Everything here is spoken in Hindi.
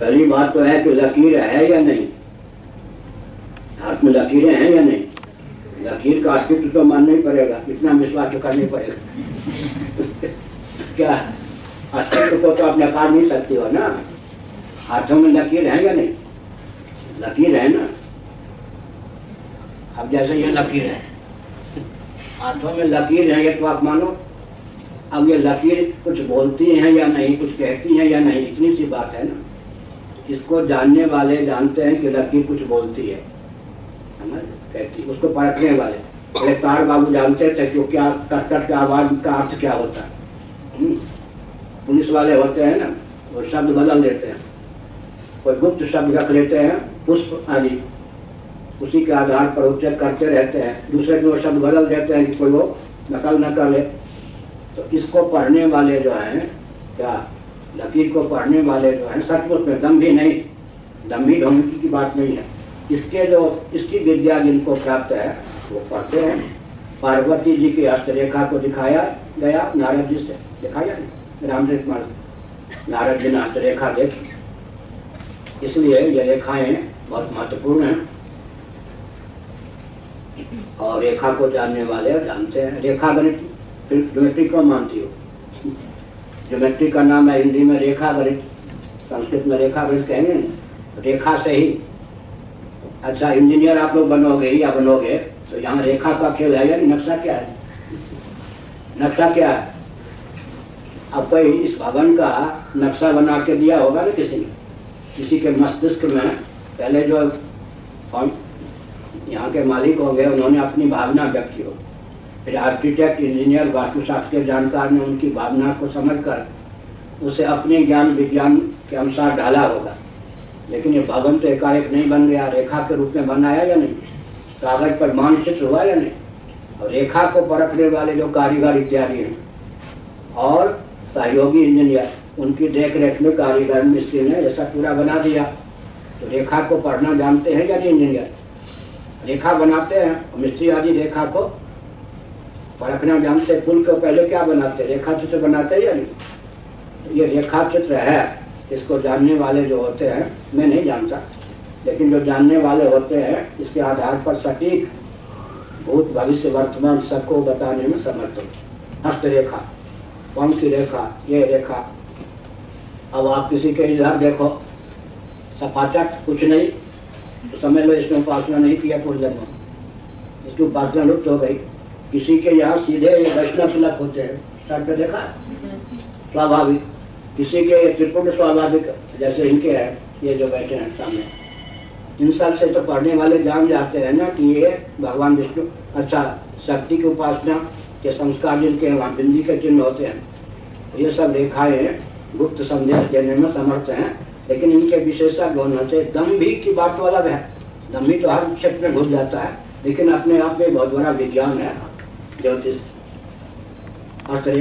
पहली बात तो है कि लकीर है या नहीं, हाथ में लकीरें हैं या नहीं। लकीर का अस्तित्व तो मानना ही पड़ेगा, इतना विश्वास तो करना ही पड़ेगा। क्या अस्तित्व को तो आप नकार नहीं सकते हो ना। हाथों में लकीर है या नहीं, लकीर है ना। अब जैसे ये लकीर है, हाथों में लकीर है, ये तो आप मानो। अब ये लकीर कुछ बोलती हैं या नहीं, कुछ कहती हैं या नहीं, इतनी सी बात है ना। इसको जानने वाले जानते हैं कि लकीर कुछ बोलती है ना, कहती, उसको परखने वाले। पहले तार बाबू जानते थे कि क्या कट के आवाज का अर्थ क्या होता है। पुलिस वाले होते हैं ना, वो शब्द बदल देते हैं, कोई गुप्त शब्द रख लेते हैं, पुष्प आदि, उसी के आधार पर उच्चारण करते रहते हैं। दूसरे दिन वो शब्द बदल देते हैं कि कोई वो नकल न कर ले। तो इसको पढ़ने वाले जो हैं, क्या लकीर को पढ़ने वाले जो हैं, सचमुच में दम भी नहीं, दम्भी ढोंगी की बात नहीं है। इसके जो इसकी विद्या जिनको प्राप्त है वो पढ़ते हैं। पार्वती जी की हस्तरेखा को दिखाया गया नारद जी से, दिखाया नहीं, रामचरित नारद जी ने हस्तरेखा देखी, इसलिए ये रेखाएं बहुत महत्वपूर्ण हैं और रेखा को जानने वाले जानते हैं। रेखा गणित, ज्योमेट्री को मानती हो, ज्योमेट्री का नाम है हिंदी में रेखा गणित, संस्कृत में रेखा गणित कहेंगे ना, रेखा से ही। अच्छा, इंजीनियर आप लोग बनोगे या बनोगे तो यहाँ रेखा का खेल है या नहीं, नक्शा क्या है, नक्शा क्या है। अब कोई इस भवन का नक्शा बना के दिया होगा ना किसी ने, किसी के मस्तिष्क में पहले जो यहाँ के मालिक होंगे उन्होंने अपनी भावना व्यक्त की हो, फिर आर्किटेक्ट, इंजीनियर, वास्तुशास्त्र के जानकार ने उनकी भावना को समझकर उसे अपने ज्ञान विज्ञान के अनुसार ढाला होगा। लेकिन ये भवन तो एकाएक नहीं बन गया, रेखा के रूप में बनाया या नहीं, कागज पर मानचित्र हुआ या नहीं। और रेखा को परखने वाले जो कारीगर इत्यादि हैं और सहयोगी इंजीनियर, उनकी देख रेख में कारीगर मिस्त्री ने ऐसा पूरा बना दिया। तो रेखा को पढ़ना जानते हैं या नहीं इंजीनियर, रेखा बनाते हैं, मिस्त्री आदि रेखा को परखना जानते हैं। पुल को पहले क्या बनाते हैं, रेखा चित्र बनाते हैं या नहीं। तो ये रेखा चित्र है, इसको जानने वाले जो होते हैं, मैं नहीं जानता, लेकिन जो जानने वाले होते हैं इसके आधार पर सटीक भूत भविष्य वर्तमान सबको बताने में समर्थ होते। हस्तरेखा, कौन सी रेखा, ये रेखा। अब आप किसी के इधर देखो, सपाचक कुछ नहीं, तो समझ लो इसमें उपासना नहीं किया पूर्व जन्म, इसकी उपासना लुप्त हो गई। किसी के यहाँ सीधे ये वैष्णव तिलक होते हैं, सर पे देखा, स्वाभाविक। किसी के ये त्रिपुट स्वाभाविक, जैसे इनके हैं, ये जो बैठे हैं सामने, इन सब से तो पढ़ने वाले जान जाते हैं ना कि ये भगवान विष्णु। अच्छा, शक्ति की उपासना के संस्कार जिनके वहाँ बिंदी के चिन्ह होते हैं, ये सब रेखाएं गुप्त संदेश देने में समर्थ हैं। लेकिन इनके विशेषज्ञ होने से दम्भी की बात तो अलग है, दम्भी तो हर क्षेत्र में घुस जाता है, लेकिन अपने आप में बहुत बड़ा विज्ञान है ज्योतिष।